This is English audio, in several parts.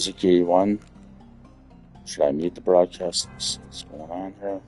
Music 81. Should I mute the broadcast? What's going on here?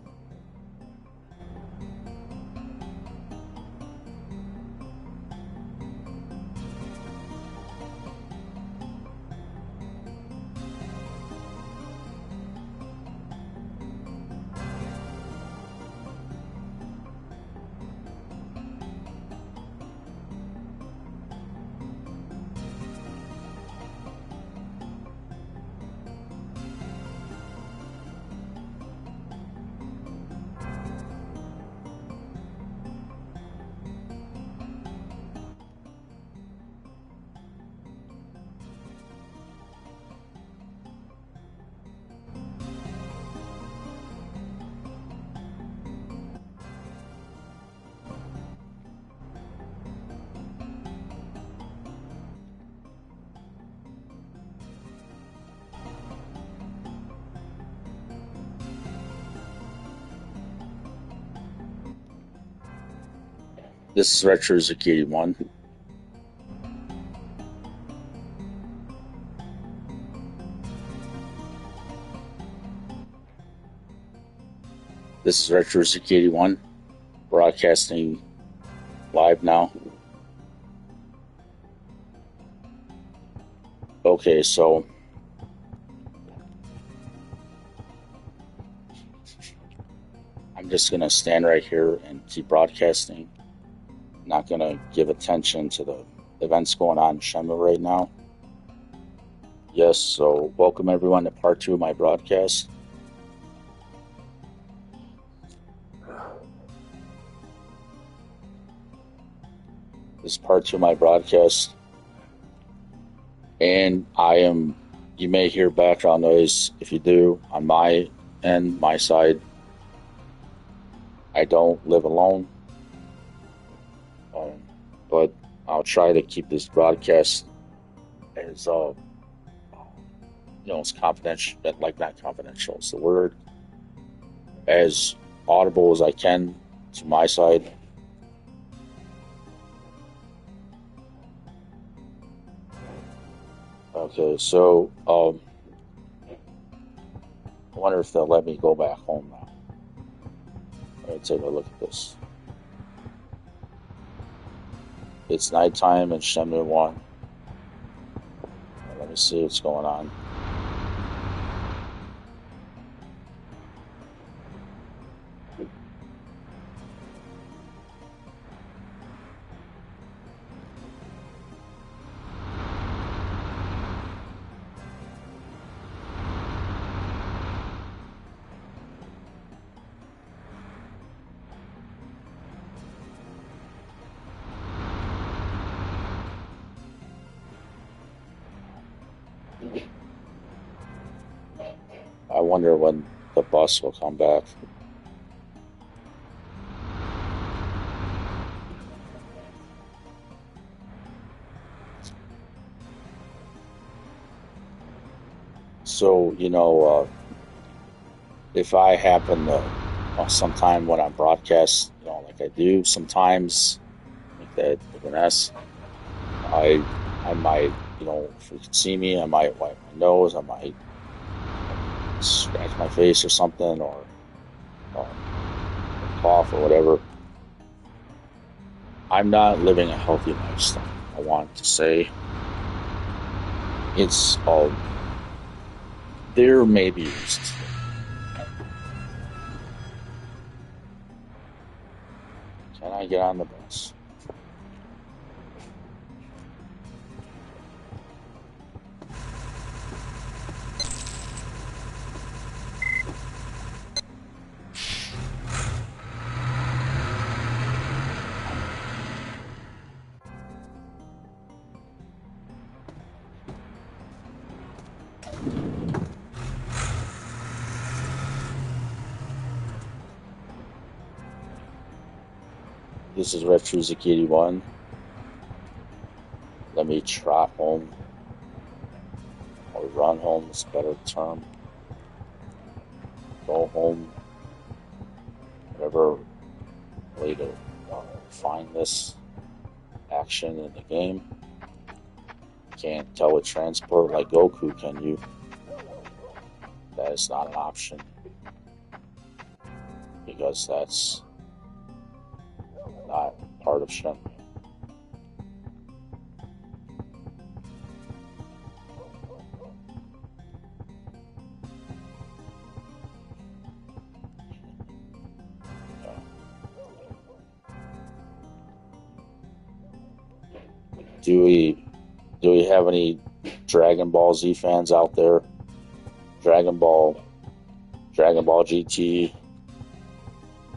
This is Retro Music 81. This is Retro Music 81, broadcasting live now. Okay, so I'm just going to stand right here and keep broadcasting. Not going to give attention to the events going on in Shenmue right now. Yes, so welcome everyone to part 2 of my broadcast. This is part 2 of my broadcast. And you may hear background noise. If you do, on my end, my side, I don't live alone. But I'll try to keep this broadcast as, it's confidential, like not confidential, it's the word, as audible as I can to my side. Okay, so, I wonder if they'll let me go back home now. Let's take a look at this. It's nighttime in Shenmue 1. Let me see what's going on. I wonder when the bus will come back. So, if I happen to, sometime when I broadcast, like I do sometimes, like that with an S, I might, if you can see me, I might wipe my nose, I might scratch my face or something, or cough or whatever. I'm not living a healthy lifestyle. I want to say it's there may be reasons. Can I get on the bus? This is Retro Music 81. Let me trot home, or run home is a better term. Go home, whatever way to find this action in the game. can't teletransport like Goku, can you? That is not an option because that's not part of Shenmue. Do we have any Dragon Ball Z fans out there? Dragon Ball GT,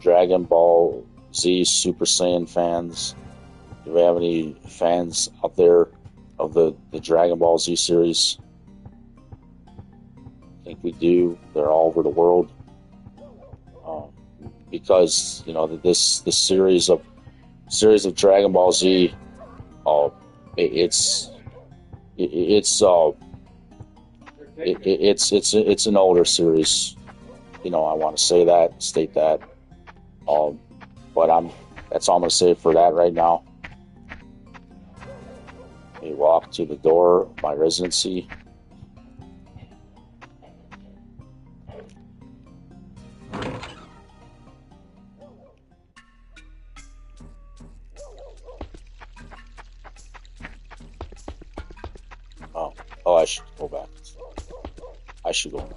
Dragon Ball Z Super Saiyan fans? Do we have any fans out there of the Dragon Ball Z series? I think we do. They're all over the world. Because this series of Dragon Ball Z, it's an older series. I want to state that. But that's all I'm gonna say for that right now. We walk to the door of my residency. I should go back. I should go.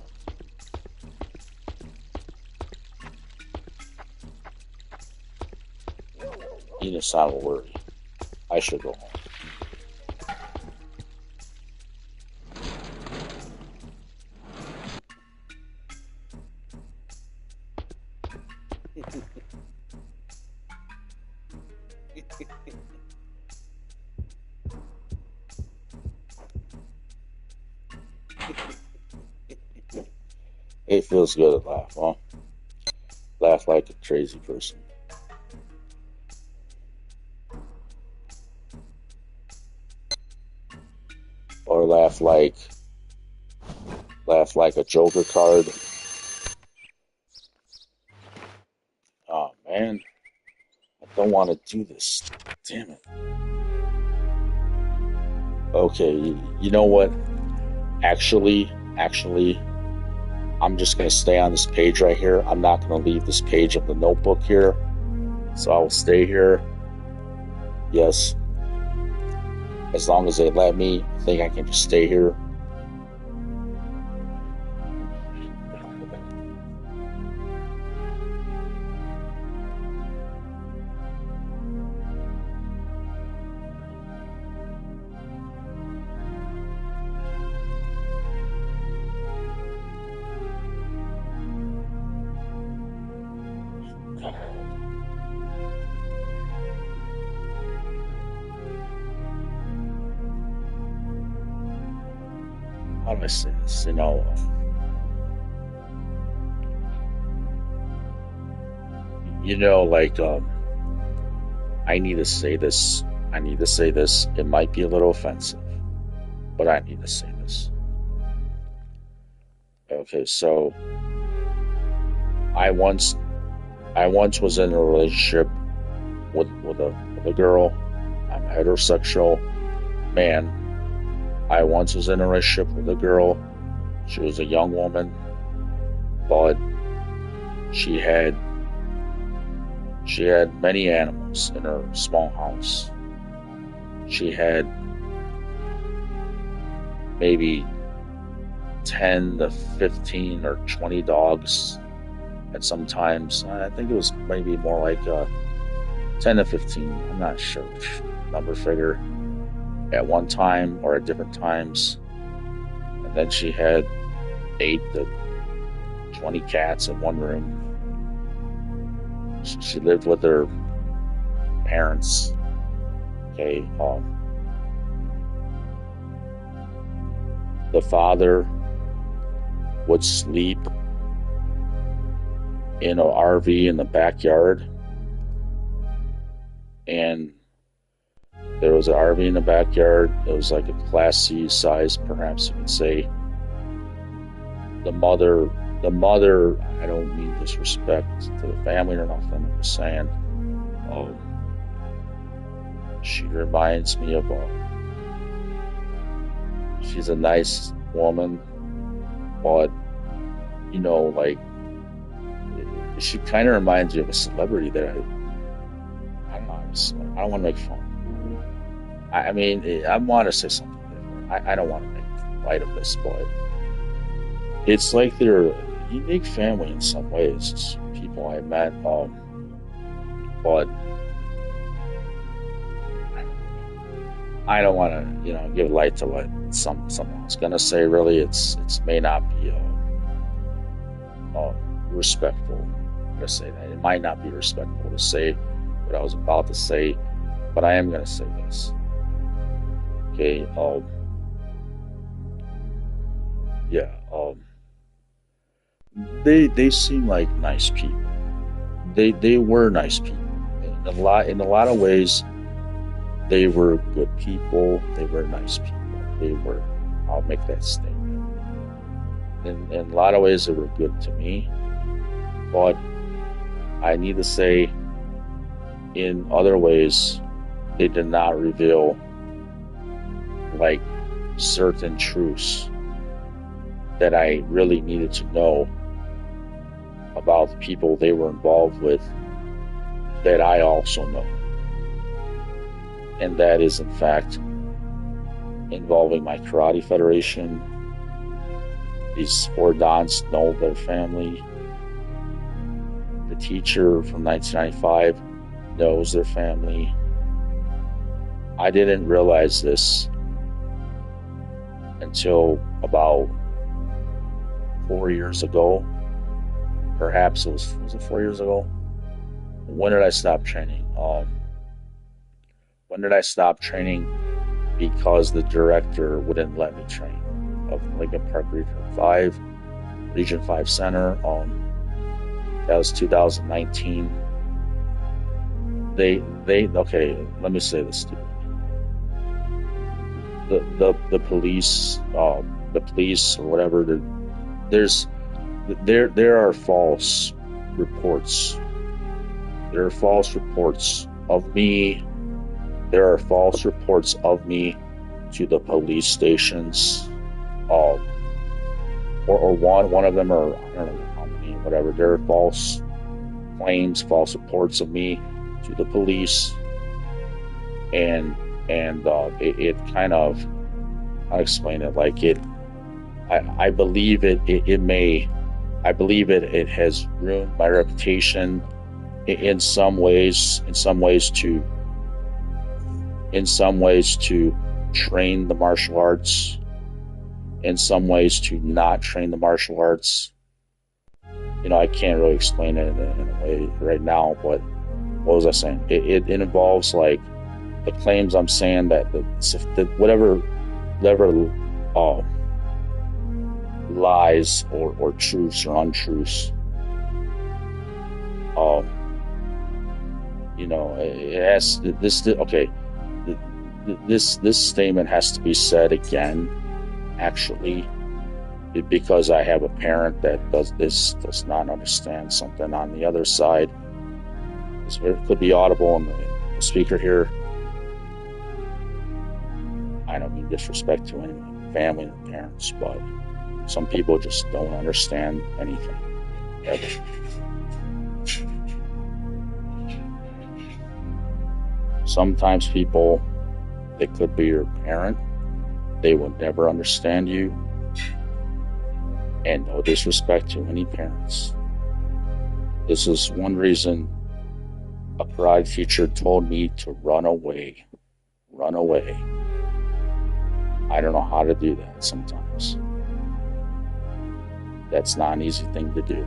You didn't sound worried. I should go home. It feels good to laugh, huh? Laugh like a crazy person. Or laugh like a Joker card. Oh man, I don't want to do this. Damn it. Okay, you know what? Actually, I'm just going to stay on this page right here. I'm not going to leave this page of the notebook here. So I will stay here. Yes. As long as they let me, I think I can just stay here. How do I say this? I need to say this. It might be a little offensive, but I need to say this. Okay, so I once was in a relationship with a girl. I'm a heterosexual man. I once was in a relationship with a girl. She was a young woman, but she had many animals in her small house. She had maybe 10 to 15 or 20 dogs. And sometimes, I think it was maybe more like 10 to 15. I'm not sure which number figure. At one time or at different times. And then she had 8 to 20 cats in one room. She lived with her parents. Okay. The father would sleep in an RV in the backyard. And there was an RV in the backyard. It was like a Class C size, perhaps you could say. The mother, I don't mean disrespect to the family or nothing, I'm just saying, she reminds me of she's a nice woman, but like she kind of reminds you of a celebrity that I don't know. I don't want to make fun. I mean, I want to say something different. I don't want to make light of this, but it's like they're a unique family in some ways. It's people I met, but I don't want to, give light to what someone else gonna say. Really, it's may not be respectful to say that. It might not be respectful to say what I was about to say, but I am gonna say this. Okay. Yeah. They seem like nice people. They were nice people. In a lot of ways, they were good people. They were nice people. They were. I'll make that statement. In a lot of ways, they were good to me. But I need to say, in other ways, they did not reveal like certain truths that I really needed to know about the people they were involved with that I also know. And that is, in fact, involving my karate federation. These four dons know their family. The teacher from 1995 knows their family. I didn't realize this until about 4 years ago. Perhaps was it 4 years ago? When did I stop training? When did I stop training? Because the director wouldn't let me train of Lincoln Park Region 5 Center. That was 2019. They okay. Let me say this to you. The police, or whatever. There are false reports. There are false reports of me. There are false reports of me to the police stations. Or one of them, or I don't know how many, whatever. There are false claims, false reports of me to the police, and it kind of, I'll explain it like it. I believe I believe it has ruined my reputation in some ways to train the martial arts, in some ways to not train the martial arts. I can't really explain it in a way right now, but what was I saying? It involves like the claims I'm saying that whatever lies or truths or untruths, it has this. Okay, this statement has to be said again. Actually, because I have a parent that does not understand something on the other side. It could be audible in the speaker here. I don't mean disrespect to any family or parents, but some people just don't understand anything ever. Sometimes people, they could be your parent, they will never understand you, and no disrespect to any parents. This is one reason a karate teacher told me to run away. Run away. I don't know how to do that sometimes. That's not an easy thing to do.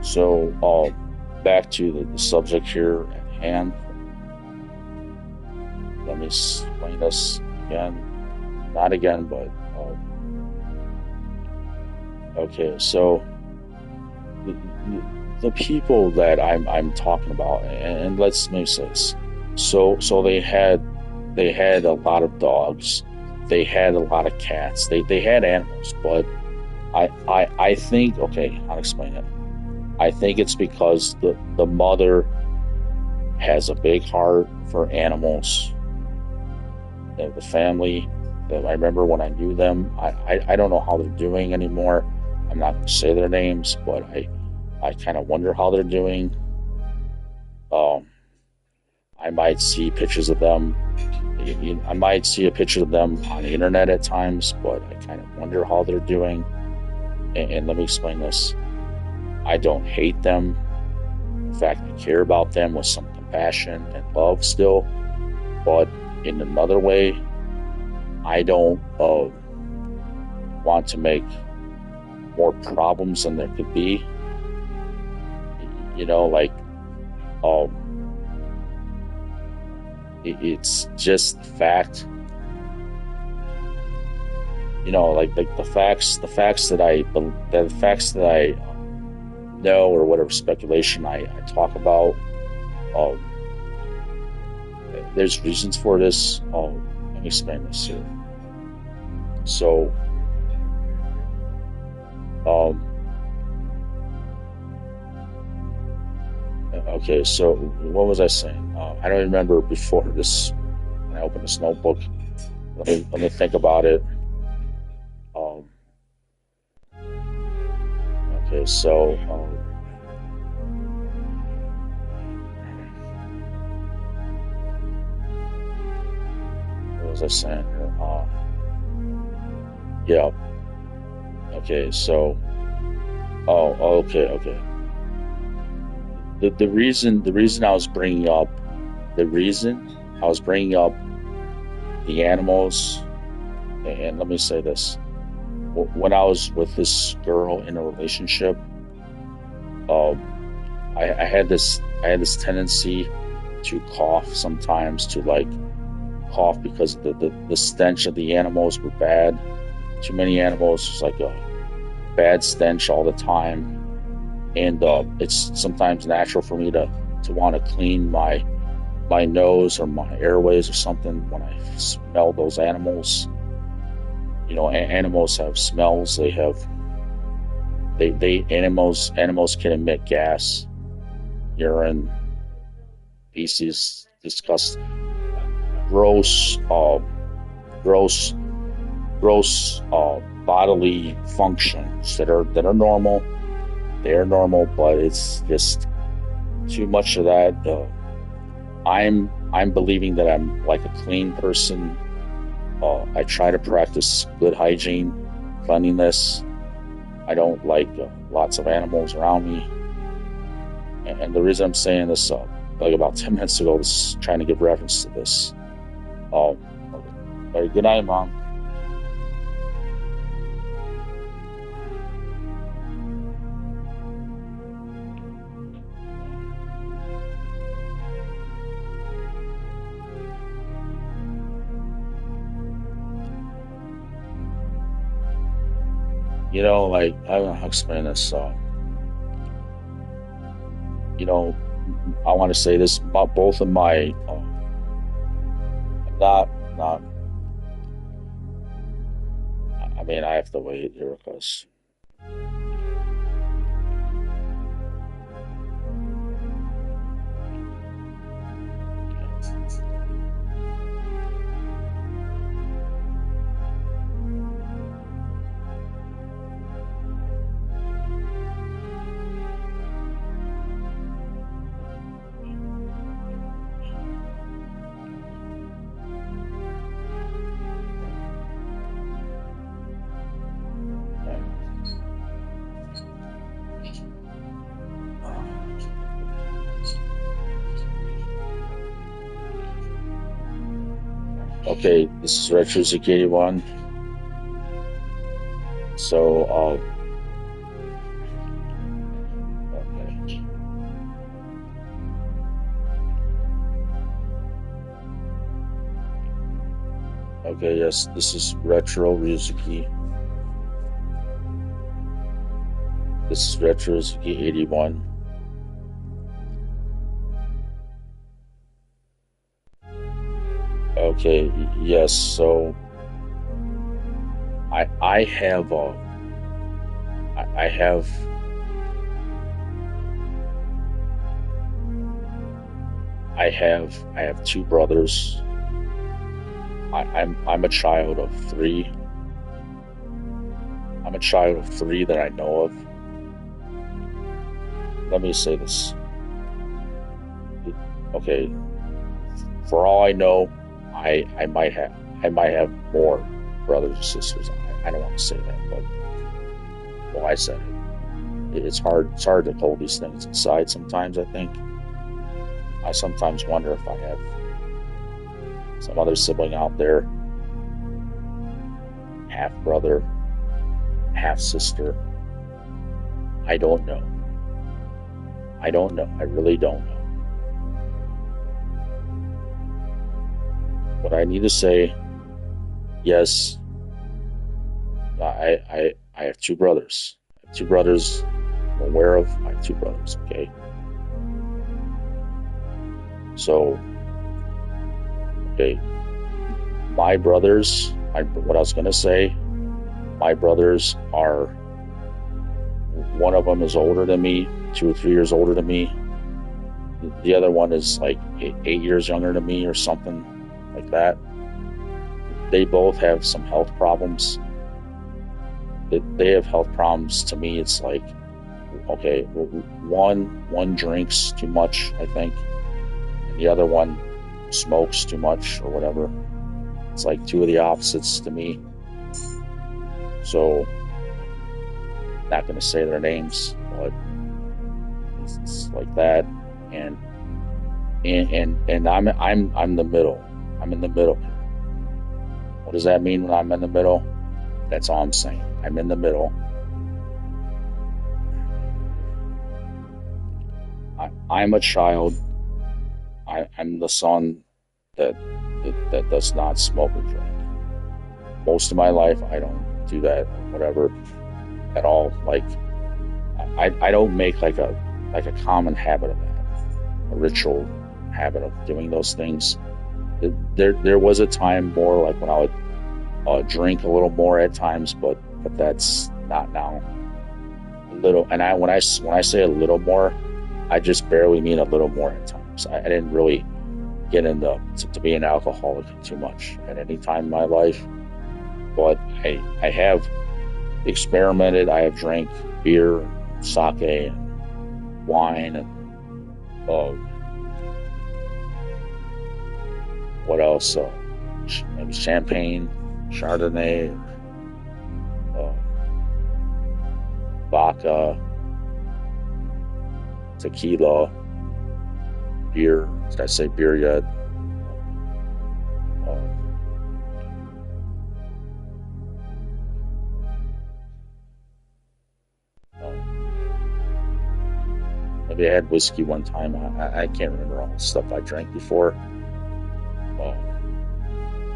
So, back to the subject here at hand. Let me explain this again. Not again, but okay. So, the people that I'm talking about, and let me say this. So they had a lot of dogs, they had a lot of cats, they had animals, but I think, okay, I'll explain it. I think it's because the mother has a big heart for animals. The family that I remember when I knew them, I don't know how they're doing anymore. I'm not going to say their names, but I kind of wonder how they're doing. Um, I might see pictures of them. I might see a picture of them on the internet at times, but I kind of wonder how they're doing. And let me explain this. I don't hate them. In fact, I care about them with some compassion and love still. But in another way, I don't want to make more problems than there could be. Like, um, it's just the fact. Like the facts that I know, or whatever speculation I talk about. Um, there's reasons for this. Let me explain this here. So, um, okay. So, what was I saying? I don't remember before this. When I opened this notebook, let me think about it. Um, okay. So, what was I saying here? Yeah. Okay. So, okay. The reason I was bringing up the reason I was bringing up the animals, and let me say this: when I was with this girl in a relationship, um, I had this tendency to cough sometimes, to like cough because the stench of the animals were bad. Too many animals, was like a bad stench all the time, and it's sometimes natural for me to want to clean my nose or my airways or something when I smell those animals. Animals have smells. Animals can emit gas, urine, feces, disgust, gross, gross, gross bodily functions that are normal. They are normal, but it's just too much of that. I'm believing that I'm like a clean person. I try to practice good hygiene, cleanliness. I don't like lots of animals around me. And the reason I'm saying this, like about 10 minutes ago, was trying to give reference to this. Um, good night, Mom. Like, I don't know how to explain this. You know, I want to say this about both of my. Not. I mean, I have to wait here because. Okay, this is Retro Zuki 81. So, okay. Okay, yes, this is Retro Ryuzuki. This is Retro Ryuzuki 81. Okay, yes, so I have I have two brothers. I'm a child of three. I'm a child of three that I know of. Let me say this. Okay, for all I know, I might have more brothers and sisters. I don't want to say that, but well, I said it. It's hard to hold these things inside sometimes. I think I sometimes wonder if I have some other sibling out there, half brother, half sister. I don't know. I don't know. I really don't know. What I need to say, yes, I have two brothers. I have two brothers. I'm aware of my two brothers. Okay, so okay, my brothers. What I was gonna say, my brothers are. One of them is older than me, 2 or 3 years older than me. The other one is like 8 years younger than me, or something like that. They both have some health problems. They have health problems. To me, it's like, okay, one drinks too much, I think, and the other one smokes too much or whatever. It's like two of the opposites to me. So, not going to say their names, but it's like that. And I'm the middle. I'm in the middle here. What does that mean when I'm in the middle? That's all I'm saying. I'm in the middle. I'm a child. I'm the son that does not smoke or drink. Most of my life, I don't do that, whatever, at all. Like, I don't make like a common habit of that, a ritual habit of doing those things. There was a time more like when I would drink a little more at times, but that's not now. A little, and when I say a little more, I just barely mean a little more at times. I didn't really get into to be an alcoholic too much at any time in my life, but I have experimented. I have drank beer, sake, and wine, and what else? Maybe champagne, Chardonnay, vodka, tequila, beer. Did I say beer yet? Maybe I had whiskey one time. I can't remember all the stuff I drank before.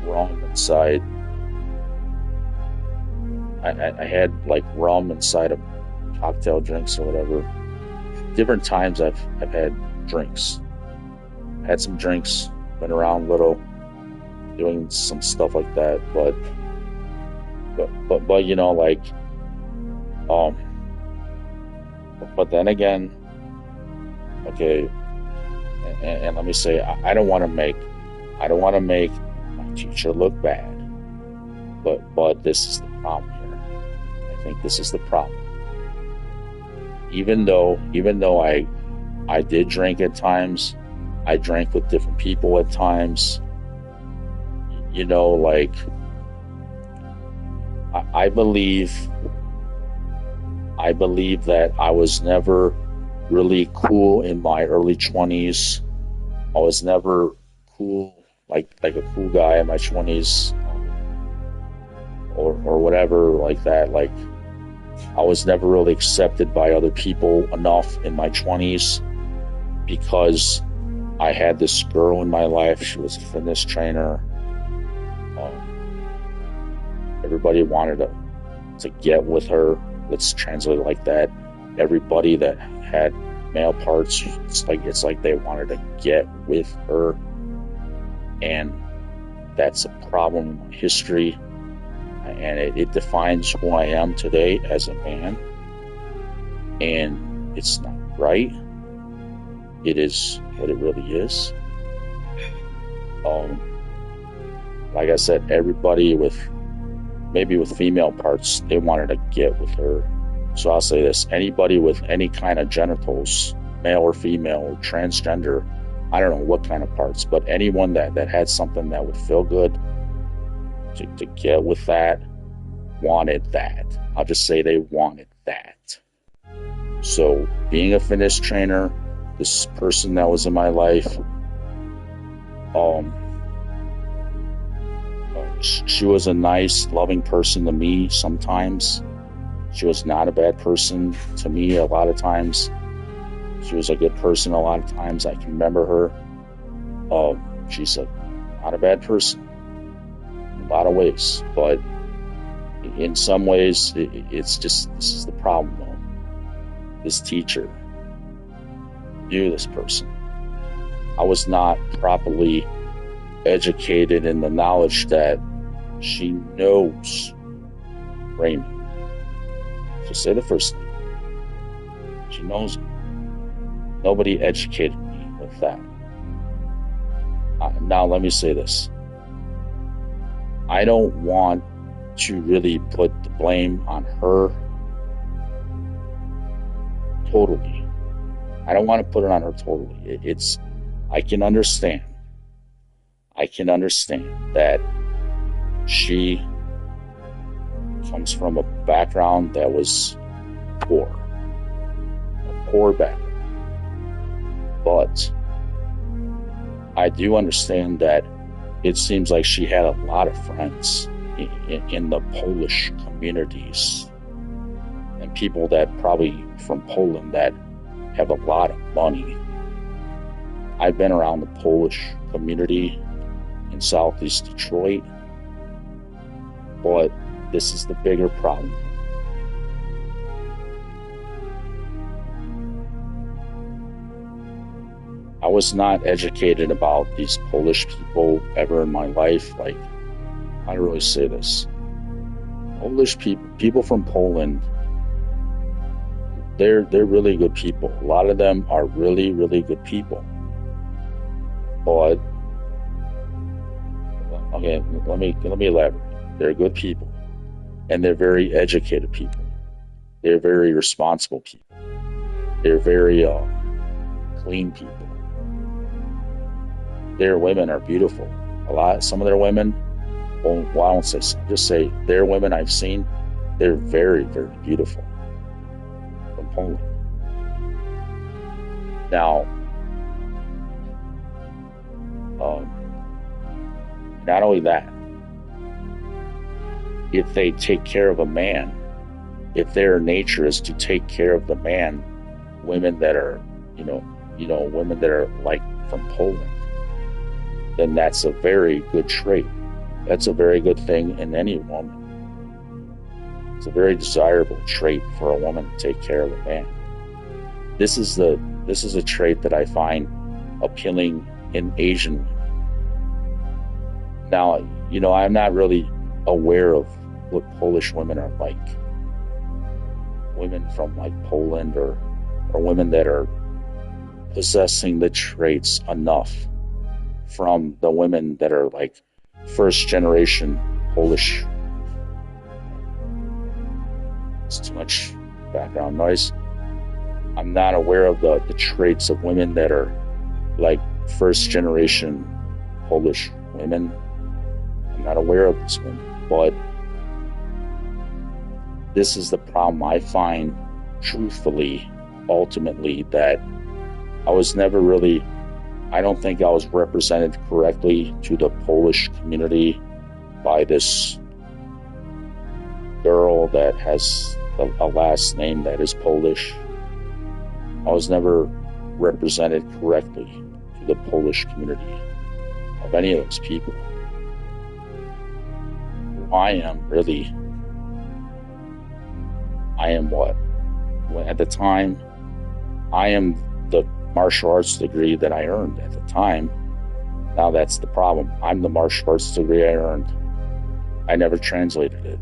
Rum inside. I had like rum inside of cocktail drinks or whatever. Different times I've had drinks. Had some drinks, went around a little, doing some stuff like that. But you know, like, but then again, okay, and let me say, I don't want to make my teacher look bad, but this is the problem here. I think this is the problem. Even though I did drink at times, I drank with different people at times. You know, like, I believe that I was never really cool in my early 20s. I was never cool, like a cool guy in my 20s, or whatever like that. Like, I was never really accepted by other people enough in my 20s because I had this girl in my life. She was a fitness trainer. Everybody wanted to get with her. Let's translate it like that. Everybody that had male parts, it's like they wanted to get with her, and that's a problem in my history, and it defines who I am today as a man, and it's not right. It is what it really is. Um, like I said, everybody with maybe with female parts, they wanted to get with her. So I'll say this: anybody with any kind of genitals, male or female or transgender, I don't know what kind of parts, but anyone that had something that would feel good to get with that wanted that. I'll just say they wanted that. So being a fitness trainer, this person that was in my life, um, she was a nice, loving person to me sometimes. She was not a bad person to me a lot of times. She was a good person a lot of times. I can remember her. She's not a bad person in a lot of ways, but in some ways, it's just, this is the problem though. This teacher knew this person. I was not properly educated in the knowledge that she knows Raymond. Just say the first name. She knows him. Nobody educated me with that. Now, let me say this. I don't want to really put the blame on her totally. I don't want to put it on her totally. I can understand. I can understand that she comes from a background that was poor. A poor background. But I do understand that it seems like she had a lot of friends in the Polish communities and people that probably from Poland that have a lot of money. I've been around the Polish community in Southeast Detroit, but this is the bigger problem. I was not educated about these Polish people ever in my life. Like, how do I really say this? Polish people from Poland, they're really good people. A lot of them are really, really good people. But okay, let me elaborate. They're good people, and they're very educated people. They're very responsible people. They're very clean people. Their women are beautiful. Some of their women, well, I won't say some, just say their women I've seen, they're very, very beautiful from Poland. Now, not only that, if they take care of a man, if their nature is to take care of the man, women that are, women that are like from Poland, then that's a very good trait. That's a very good thing in any woman. It's a very desirable trait for a woman to take care of a man. This is a trait that I find appealing in Asian women. Now, I'm not really aware of what Polish women are like. Women from like Poland or women that are possessing the traits enough from the women that are like first generation Polish. It's too much background noise. I'm not aware of the traits of women that are like first generation Polish women. I'm not aware of these women, but this is the problem I find, truthfully, ultimately, that I don't think I was represented correctly to the Polish community by this girl that has a last name that is Polish. I was never represented correctly to the Polish community of any of those people. I am what? At the time, I am the martial arts degree that I earned at the time. Now that's the problem. I'm the martial arts degree I earned. I never translated it.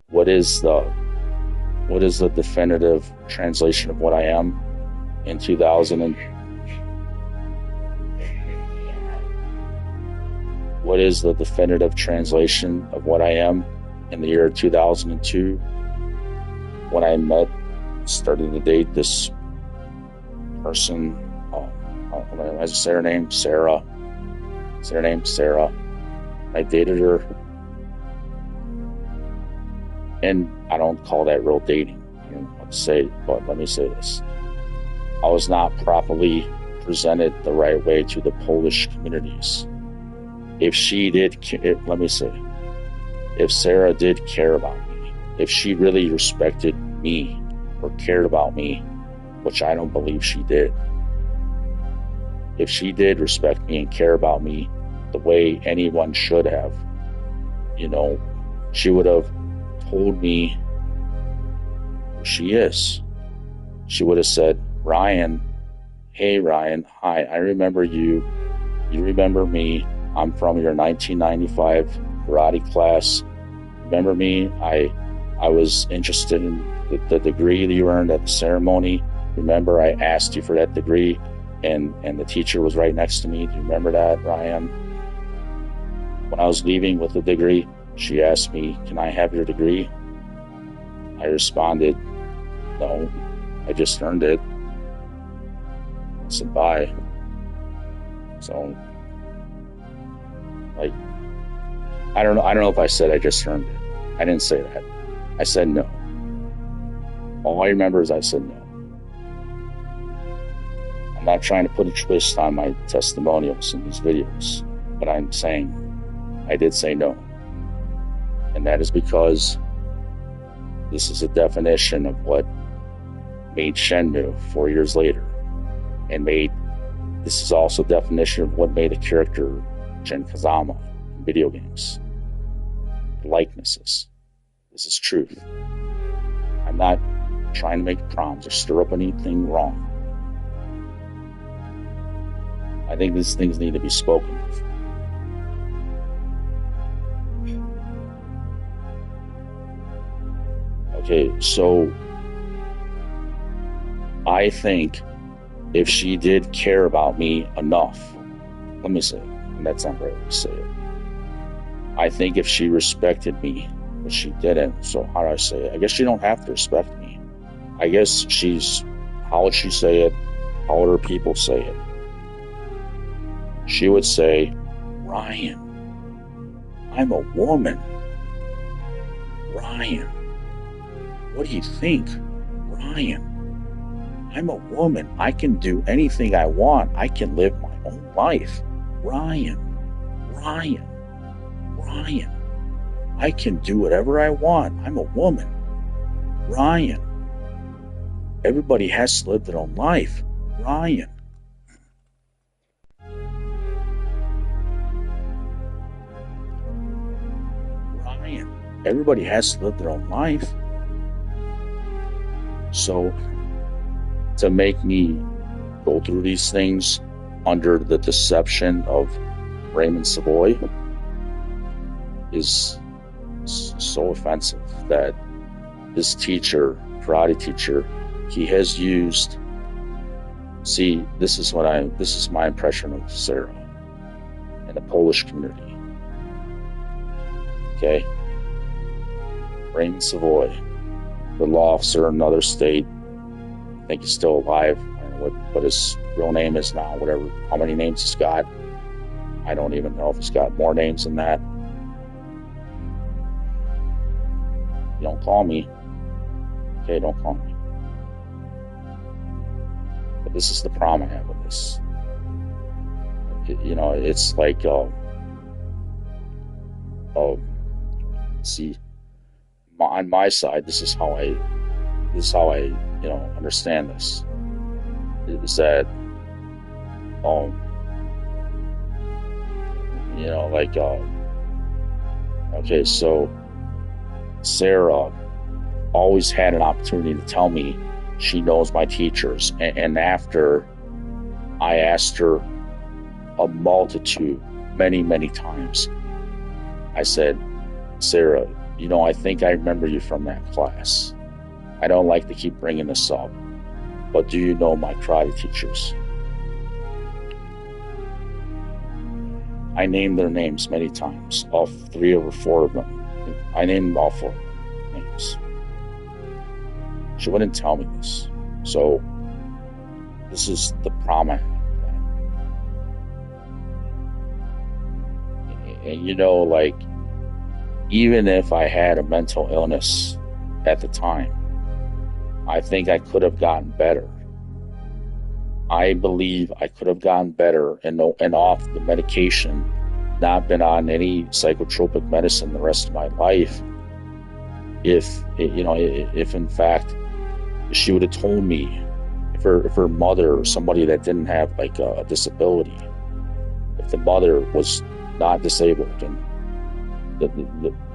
What is the definitive translation of what I am? in 2000 and what is the definitive translation of what I am in the year 2002 when I started to date this person. As I say her name, Sarah. Is her name Sarah? I dated her, and I don't call that real dating. I don't know what to say, but let me say this: I was not properly presented the right way to the Polish communities. If she did, let me say, if Sarah did care about me, if she really respected me or cared about me, which I don't believe she did, if she did respect me and care about me the way anyone should have, she would have told me who she is. She would have said, Ryan, hey Ryan, hi, I remember you. You remember me. I'm from your 1995 karate class. Remember me? I was interested in the degree that you earned at the ceremony. Remember, I asked you for that degree, and the teacher was right next to me. Do you remember that, Ryan? When I was leaving with the degree, she asked me, can I have your degree? I responded, no, I just earned it. I said, bye. So, I don't know if I said I just earned it. I didn't say that. I said no. All I remember is I said no. I'm not trying to put a twist on my testimonials in these videos, but I'm saying I did say no. And that is because this is a definition of what made Shenmue 4 years later. And this is also a definition of what made a character Jin Kazama in video games. Likenesses. This is truth. I'm not trying to make problems or stir up anything wrong. I think these things need to be spoken of. Okay, so I think if she did care about me enough, let me say it, and that's not right to say it. I think if she respected me, but she didn't, so how do I say it? I guess she don't have to respect me. I guess how would she say it? How would her people say it? She would say, Ryan, I'm a woman. Ryan, what do you think? Ryan, I'm a woman. I can do anything I want. I can live my own life. Ryan, I can do whatever I want. I'm a woman. Ryan, everybody has to live their own life. Ryan. Everybody has to live their own life. So, to make me go through these things under the deception of Raymond Savoy is so offensive that this teacher, karate teacher, he has used. See, this is my impression of Sarah in the Polish community. Okay. Raymond Savoy, the law officer in another state. I think he's still alive. I don't know what his real name is now, whatever, how many names he's got. I don't even know if he's got more names than that. You don't call me. Okay, don't call me. But this is the problem I have with this. It's like, see, on my side, this is how I understand this. Is that, okay, so Sarah always had an opportunity to tell me she knows my teachers, and after I asked her a multitude, many times, I said, Sarah, I think I remember you from that class. I don't like to keep bringing this up, But do you know my karate teachers? I named their names many times, all three or four of them. I named all four names. She wouldn't tell me this. So this is the problem. And like, even if I had a mental illness at the time, I think I could have gotten better. I believe I could have gotten better and off the medication, not been on any psychotropic medicine the rest of my life. If in fact she would have told me, if her mother or somebody that didn't have like a disability, if the mother was not disabled, and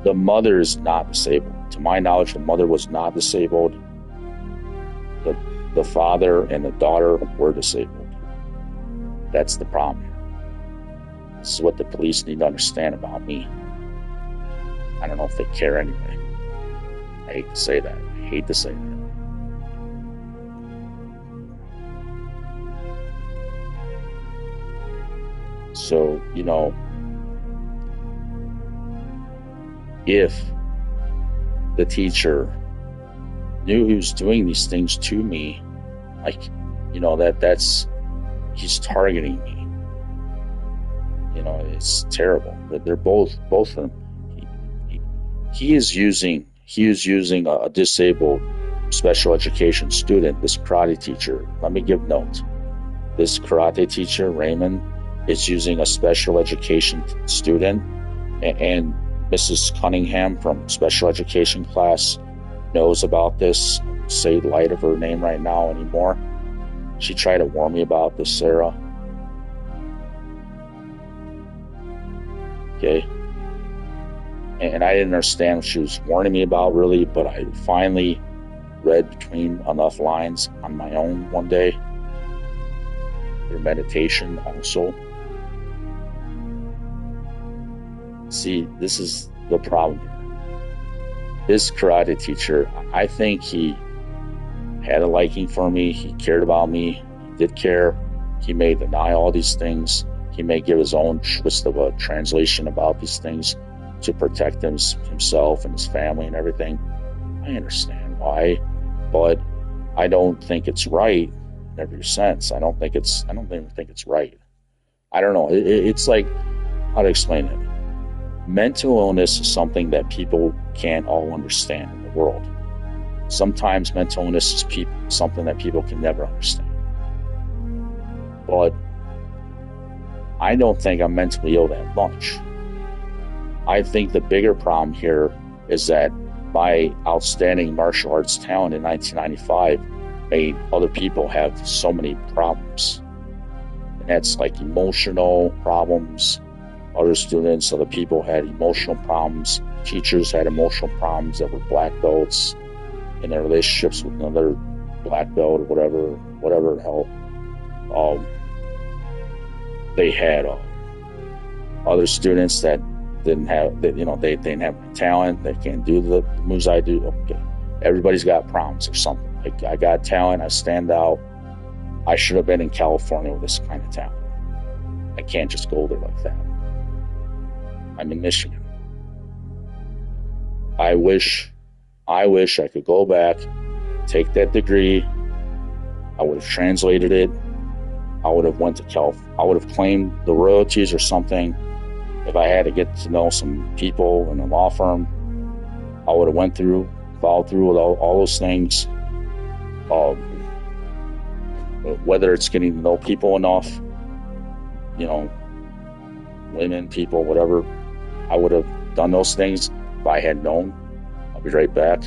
the mother is not disabled. To my knowledge, the mother was not disabled. The father and the daughter were disabled. That's the problem here. This is what the police need to understand about me. I don't know if they care anyway. I hate to say that. I hate to say that. So, if the teacher knew he was doing these things to me, like, that's he's targeting me. It's terrible. They're both of them. He is using a disabled special education student, this karate teacher. Let me give note. This karate teacher, Raymond, is using a special education student, and Mrs. Cunningham from special education class knows about this. Say light of her name right now anymore. She tried to warn me about this, Sarah. Okay. And I didn't understand what she was warning me about, really, but I finally read between enough lines on my own one day. Through meditation also. See, this is the problem here. This karate teacher, I think he had a liking for me. He cared about me. He did care. He may deny all these things. He may give his own twist of a translation about these things to protect himself and his family and everything. I understand why, but I don't think it's right in every sense. I don't even think it's right. I don't know. It's like, how to explain it? Mental illness is something that people can't all understand in the world. Sometimes mental illness is something that people can never understand. But I don't think I'm mentally ill that much. I think the bigger problem here is that my outstanding martial arts talent in 1995 made other people have so many problems. And that's like emotional problems. Other students, other people had emotional problems. Teachers had emotional problems that were black belts in their relationships with another black belt or whatever the hell. They had other students that didn't have, they didn't have my talent. They can't do the moves I do. Okay, everybody's got problems or something. Like, I got talent. I stand out. I should have been in California with this kind of talent. I can't just go there like that. I'm in Michigan. I wish I could go back, take that degree. I would have translated it. I would have went to California. I would have claimed the royalties or something. If I had to get to know some people in a law firm, I would have followed through with all those things. Whether it's getting to know people enough, women, people, whatever, I would have done those things if I had known. I'll be right back.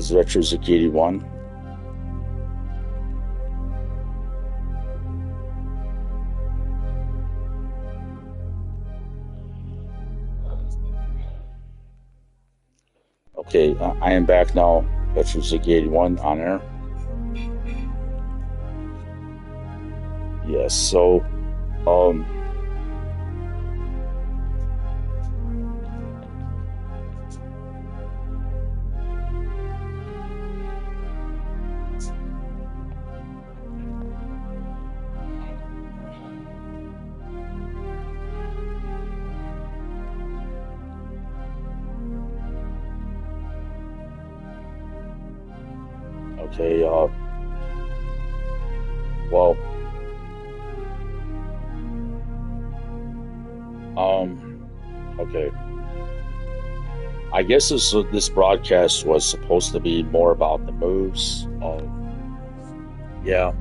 This is RetroZick 81. Okay, I am back now. RetroZick 81 on air. Yes, so um okay, well, okay. I guess this broadcast was supposed to be more about the moves. Yeah.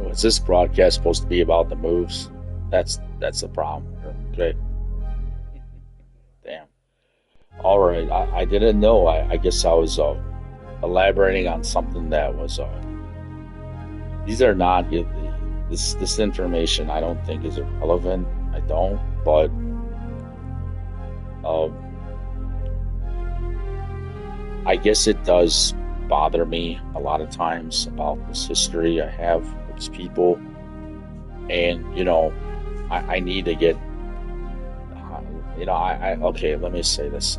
Was this broadcast supposed to be about the moves? That's the problem. Okay. Damn. All right. I didn't know. I guess I was elaborating on something that was. These are not. This information I don't think is irrelevant. I don't. But um, I guess it does bother me a lot of times about this history I have with these people, and I need to get. I okay. Let me say this.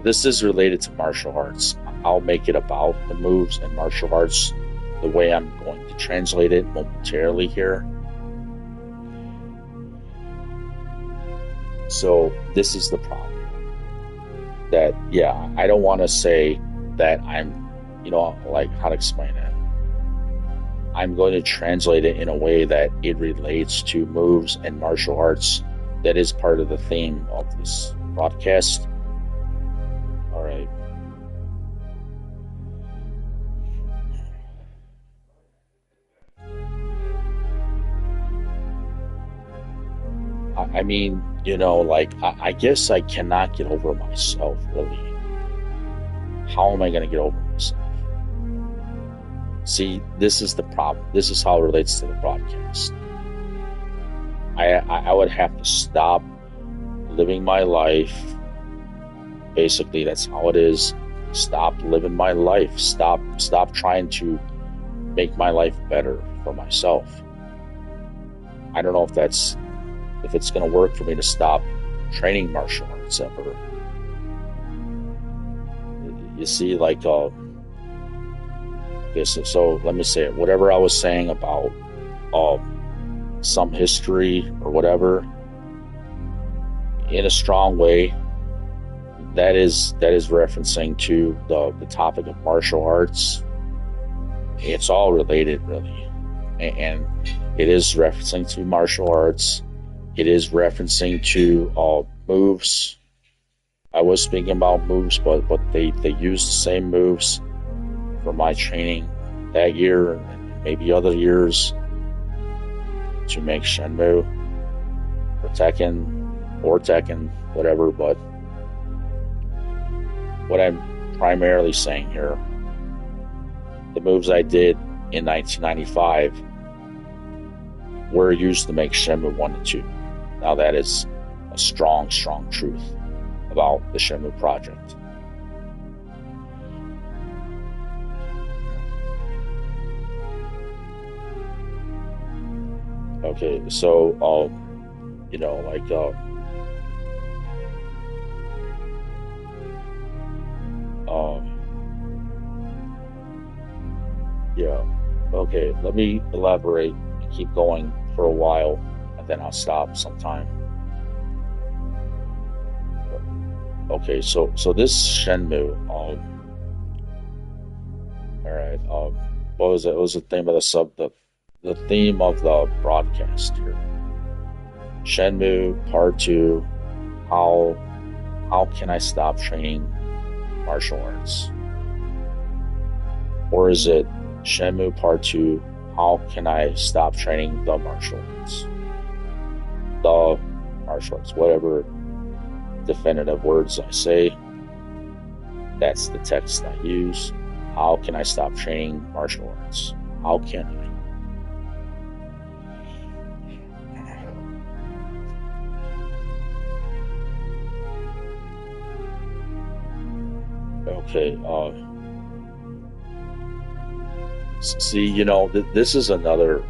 This is related to martial arts. I'll make it about the moves and martial arts the way I'm going to translate it momentarily here. So this is the problem. That, yeah, I don't want to say that I'm, like, how to explain it. I'm going to translate it in a way that it relates to moves and martial arts. That is part of the theme of this broadcast. All right. I mean, like, I guess I cannot get over myself, really. How am I going to get over myself? See, this is the problem. This is how it relates to the broadcast. I would have to stop living my life. Basically, that's how it is. Stop living my life. Stop trying to make my life better for myself. I don't know if it's going to work for me to stop training martial arts ever. You see, like, okay, so let me say it. Whatever I was saying about some history or whatever, in a strong way, that is referencing to the topic of martial arts. It's all related, really, and it is referencing to martial arts. It is referencing to moves. I was speaking about moves, but they use the same moves for my training that year and maybe other years to make Shenmue or Tekken, whatever. But what I'm primarily saying here, the moves I did in 1995 were used to make Shenmue 1 and 2. Now that is a strong truth about the Shenmue project. Okay, so like yeah. Okay, let me elaborate and keep going for a while, and then I'll stop sometime. Okay, so this Shenmue, all right, what was it? What was the theme of the theme of the broadcast here? Shenmue Part 2. How can I stop training martial arts? Or is it Shenmue Part 2? how can I stop training the martial arts? The martial arts, whatever definitive words I say, that's the text I use. How can I stop training martial arts? How can I? Okay, see, this is another.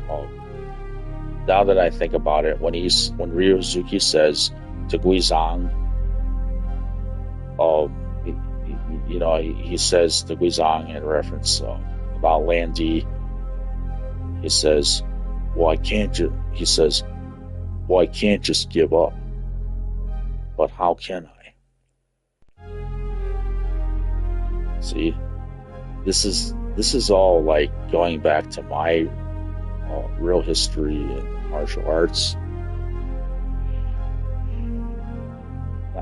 Now that I think about it, when Ryozuki says to Guizhang, he says to Guizhang in reference about Landy, he says, "Well, I can't just." He says, "Well, I can't just give up, but how can I?" See, this is all like going back to my real history in martial arts.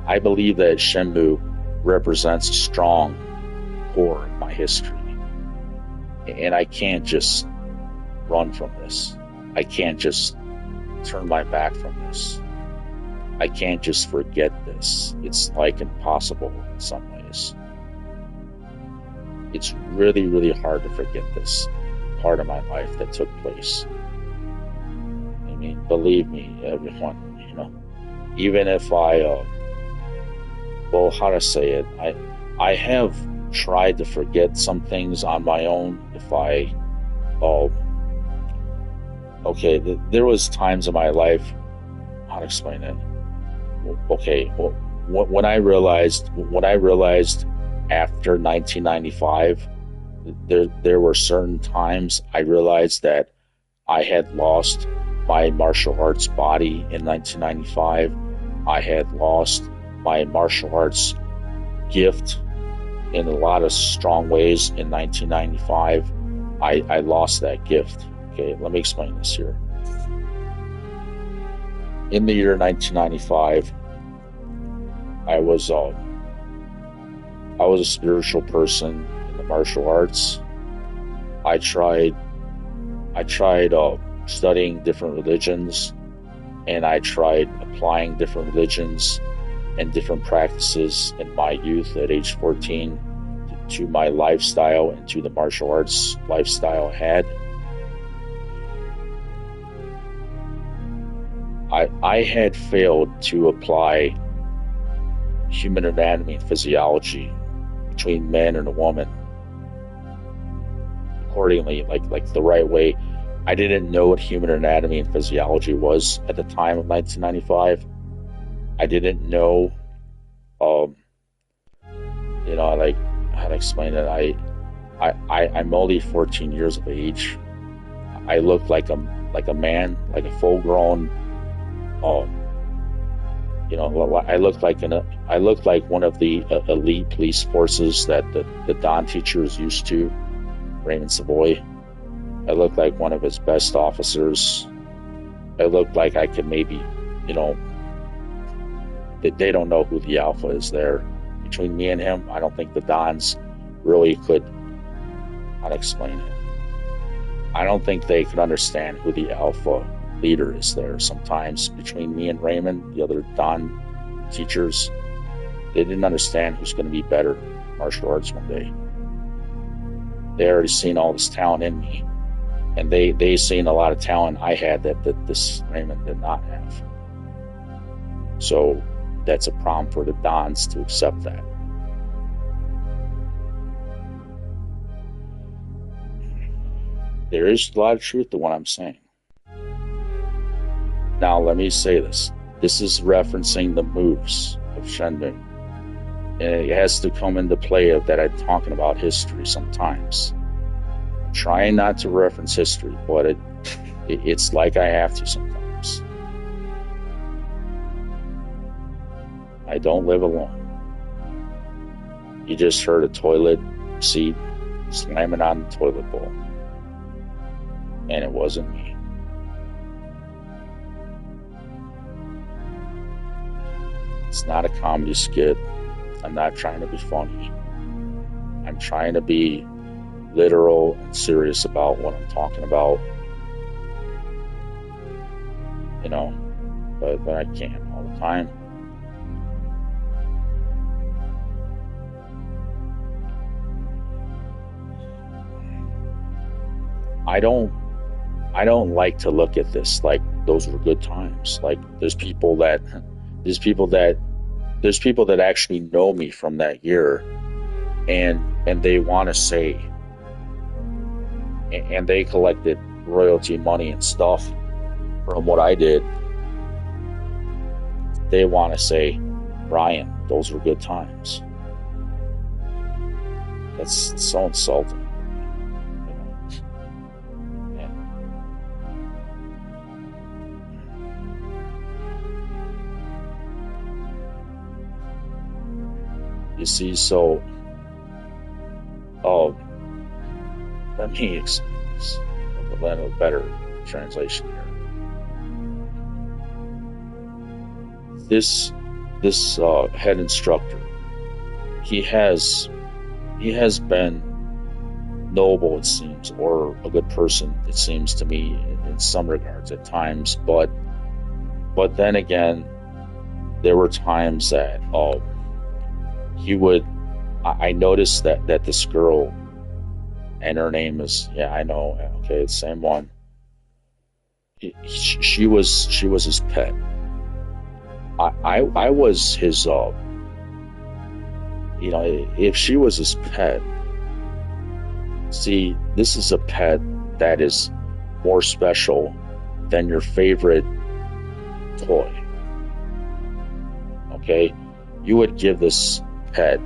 I believe that Shenmue represents a strong core in my history, and I can't just run from this. I can't just turn my back from this. I can't just forget this. It's like impossible in some ways. It's really, really hard to forget this part of my life that took place. I mean, believe me, everyone, even if well, how to say it, I have tried to forget some things on my own. There was times in my life, how to explain it? Okay, well, when I realized after 1995, there were certain times I realized that I had lost my martial arts body in 1995. I had lost my martial arts gift in a lot of strong ways in 1995. I lost that gift. Okay, let me explain this here. In the year 1995, I was a spiritual person in the martial arts. I tried studying different religions, and I tried applying different religions and different practices in my youth at age 14 to my lifestyle and to the martial arts lifestyle I had. I had failed to apply human anatomy and physiology between man and a woman accordingly, like the right way. I didn't know what human anatomy and physiology was at the time of 1995. I didn't know, like how to explain it. I'm only 14 years of age. I looked like a man, like a full grown. I looked like one of the elite police forces that the Don teacher is used to, Raymond Savoy. I looked like one of his best officers. I looked like I could maybe, they don't know who the alpha is there. Between me and him, I don't think the Dons really could, how to explain it. I don't think they could understand who the alpha leader is there. Sometimes between me and Raymond, the other Don teachers, they didn't understand who's going to be better martial arts one day. They already seen all this talent in me, and they seen a lot of talent I had that this Raymond did not have. So that's a problem for the Dons to accept that. There is a lot of truth to what I'm saying. Now, let me say this. This is referencing the moves of Shenmue. And it has to come into play of that I'm talking about history sometimes. I'm trying not to reference history, but it's like I have to sometimes. I don't live alone. You just heard a toilet seat slamming on the toilet bowl. And it wasn't me. It's not a comedy skit. I'm not trying to be funny. I'm trying to be literal and serious about what I'm talking about. you know, but I can't all the time. I don't I don't like to look at this like those were good times. Like there's people that there's people that actually know me from that year, and they want to say, and they collected royalty money and stuff from what I did. They want to say, Brian, those were good times. That's so insulting. You know? And you see, so oh, let me let a better translation here. This head instructor, he has he has been noble, it seems, or a good person, it seems to me, in some regards at times. But then again, there were times that he would. I noticed that this girl, and her name is, yeah, I know, okay, the same one. She was his pet. I was his if she was his pet. See, this is a pet that is more special than your favorite toy. Okay, you would give this pet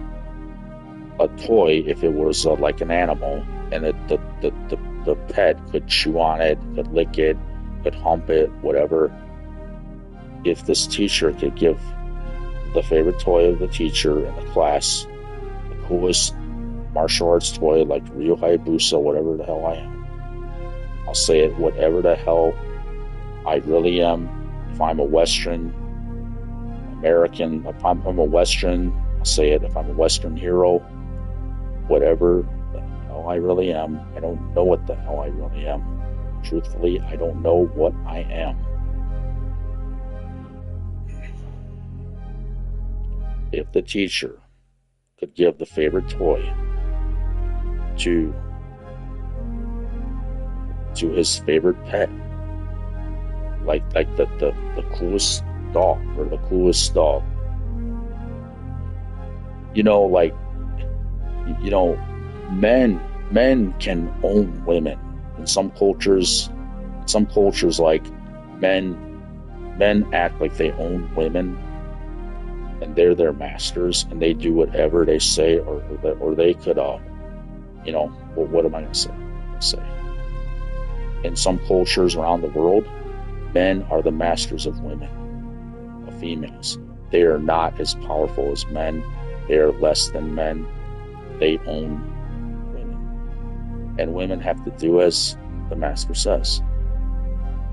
a toy if it was like an animal, and the pet could chew on it, could lick it, could hump it, whatever. If this teacher could give the favorite toy of the teacher in the class the coolest martial arts toy like Ryu Hayabusa, whatever the hell I am, I'll say it, whatever the hell I really am. If I'm a Western American, if I'm a Western, I'll say it. If I'm a Western hero, whatever the hell I really am, I don't know what the hell I really am. Truthfully, I don't know what I am. If the teacher could give the favorite toy to his favorite pet, like the coolest dog or the coolest dog, like, you know, men can own women in some cultures. Some cultures, like, men act like they own women, and they're their masters, and they do whatever they say, or they could, well, what am I going to say? In some cultures around the world, men are the masters of women, of females. They are not as powerful as men. They are less than men. They own women. And women have to do as the master says,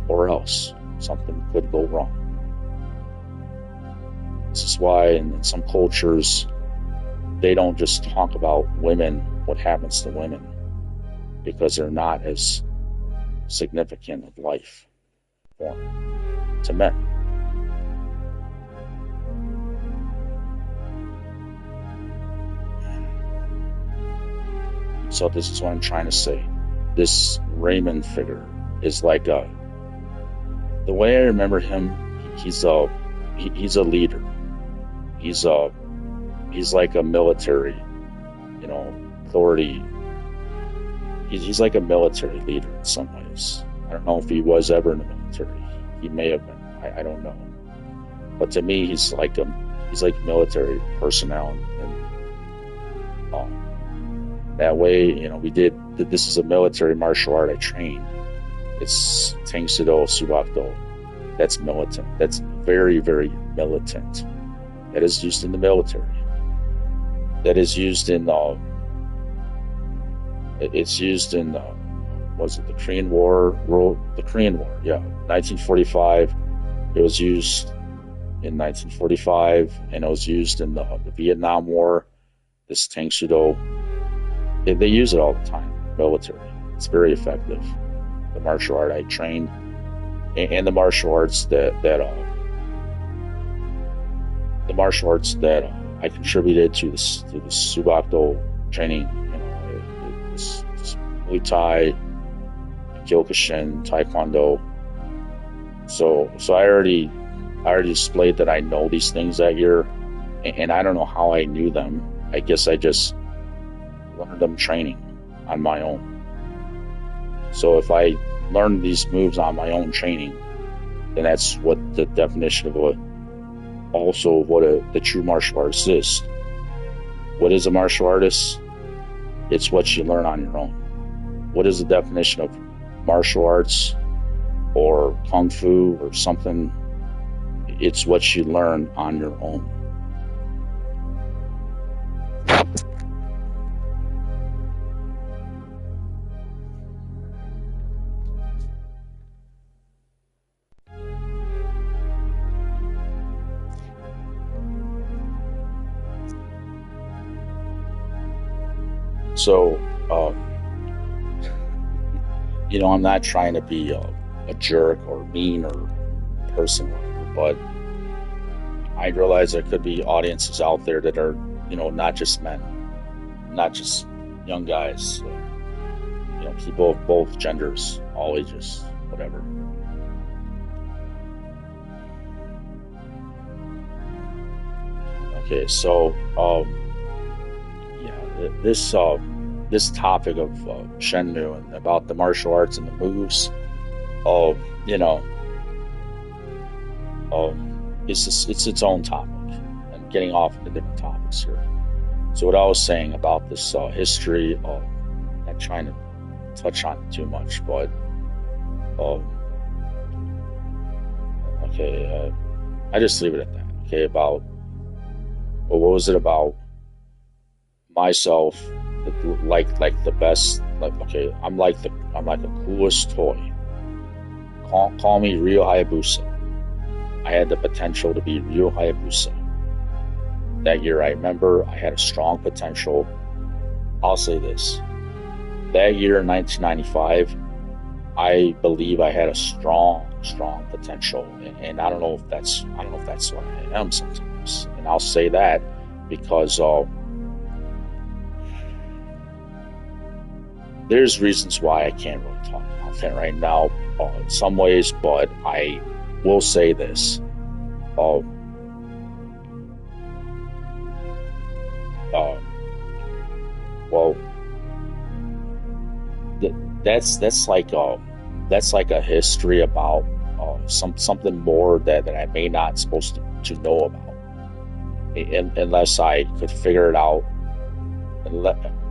or else something could go wrong. This is why in some cultures, they don't just talk about women, what happens to women, because they're not as significant of life form to men. So this is what I'm trying to say. This Raymond figure is like the way I remember him, he's a leader. He's like a military, authority. He's like a military leader in some ways. I don't know if he was ever in the military. He may have been. I don't know. But to me, he's like military personnel, and that way, this is a military martial art I trained. It's Tang Sudo Subakdo. That's militant. That's very, very militant. That is used in the military. That is used in it's used in was it the Korean War? The Korean War, yeah, 1945. It was used in 1945, and it was used in the Vietnam War. This Tang Sudo, they use it all the time. Military. It's very effective. The martial art I trained, and the martial arts that I contributed to the Subakdo training. This Muay Thai, Kyokushin, Taekwondo. So I already displayed that I know these things that year, and I don't know how I knew them. I guess I just learned them training on my own. So if I learned these moves on my own training, then that's what the definition of the true martial artist is. What is a martial artist? It's what you learn on your own. What is the definition of martial arts or kung fu or something? It's what you learn on your own. So, I'm not trying to be a jerk or mean or person, but I realize there could be audiences out there that are, not just men, not just young guys, people of both genders, all ages, whatever. Okay, so, this topic of Shenmue and about the martial arts and the moves, it's its own topic, and getting off into different topics here. So what I was saying about this history, not trying to touch on it too much, but I just leave it at that. Okay, about what was it about myself? Like the best, I'm like the coolest toy. Call me Ryo Hayabusa. I had the potential to be Ryo Hayabusa. That year, I remember I had a strong potential. I'll say this: that year in 1995, I believe I had a strong potential, and I don't know if that's what I am sometimes. And I'll say that because there's reasons why I can't really talk about that right now in some ways, but I will say this. That's like a history about something more that I may not supposed to know about, unless I could figure it out.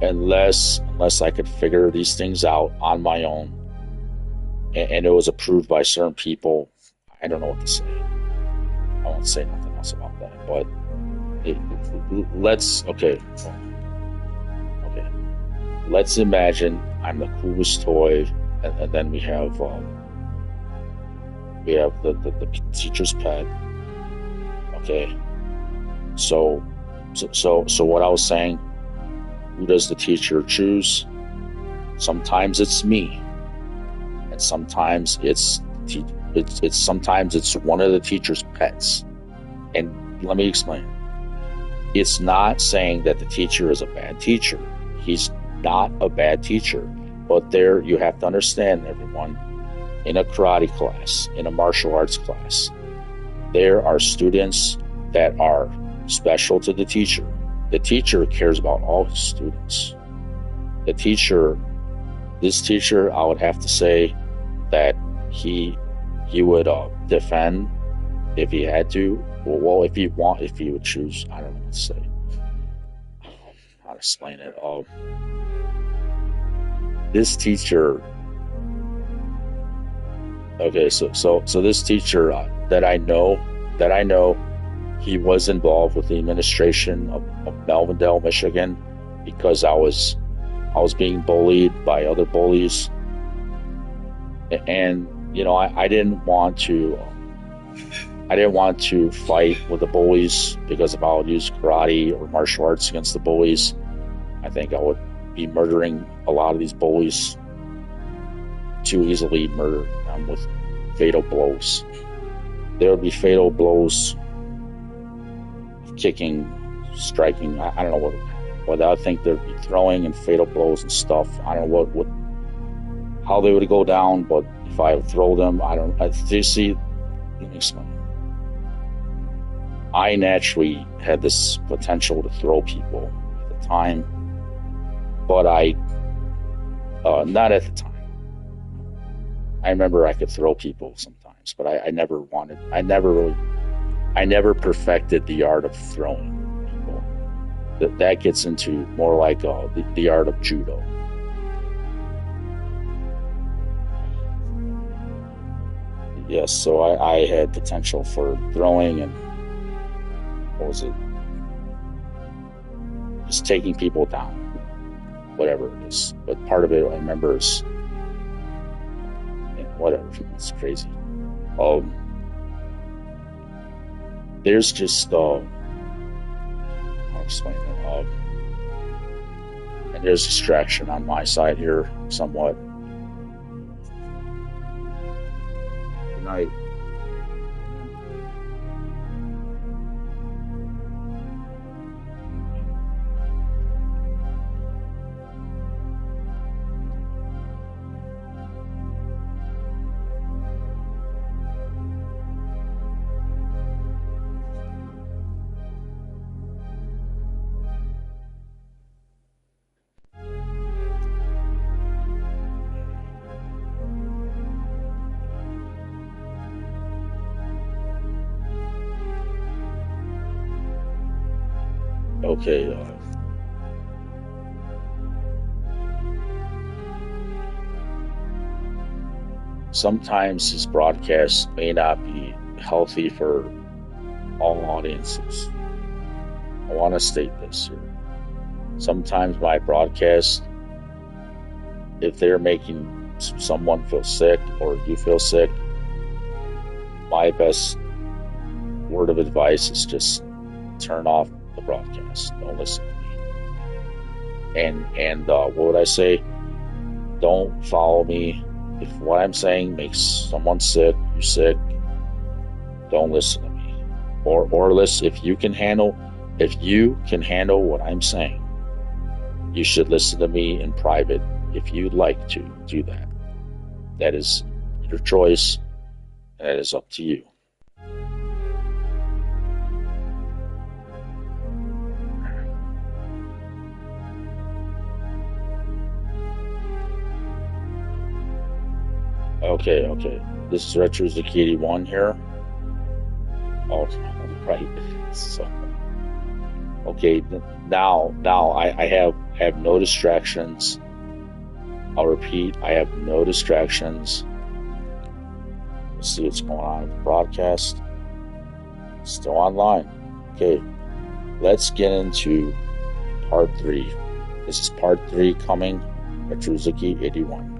Unless I could figure these things out on my own, and it was approved by certain people, I don't know what to say. I won't say nothing else about that. But let's imagine I'm the coolest toy, and then we have the teacher's pet. Okay, so what I was saying. Who does the teacher choose? Sometimes it's me, and sometimes it's one of the teacher's pets. And let me explain. It's not saying that the teacher is a bad teacher. He's not a bad teacher. But there, you have to understand, everyone, in a karate class, in a martial arts class, there are students that are special to the teacher. The teacher cares about all his students. This teacher, I would have to say that he would defend if he had to. Well, if he would choose. I don't know what to say. How to explain it? This teacher. Okay, so this teacher that I know. He was involved with the administration of Melvindale, Michigan, because I was being bullied by other bullies, and I didn't want to fight with the bullies, because if I would use karate or martial arts against the bullies, I think I would be murdering a lot of these bullies too easily, murder them with fatal blows. There would be fatal blows, kicking, striking. I don't know what I think there'd be throwing and fatal blows and stuff. I don't know how they would go down, but if I would throw them, I don't. You see, let me explain. I naturally had this potential to throw people at the time, but not at the time. I remember I could throw people sometimes, but I never perfected the art of throwing people. That gets into more like the art of judo. Yes, so I had potential for throwing and what was it? Just taking people down, whatever it is. But part of it I remember is, whatever, it's crazy. There's just I'll explain it. And there's distraction on my side here somewhat. Good night. Okay, sometimes his broadcasts may not be healthy for all audiences. I want to state this here. Sometimes my broadcasts, if they're making someone feel sick or you feel sick, my best word of advice is just turn off the broadcast. Don't listen to me. And what would I say? Don't follow me. If what I'm saying makes someone sick, you sick, don't listen to me. Or listen if you can handle what I'm saying, you should listen to me in private if you'd like to do that. That is your choice, and that is up to you. Okay. This is Retro Zuki 81 here. Oh, right. So, okay, now I have no distractions. I'll repeat, I have no distractions. Let's see what's going on with the broadcast. Still online. Okay, let's get into part 3. This is part 3 coming. Retro Zuki 81.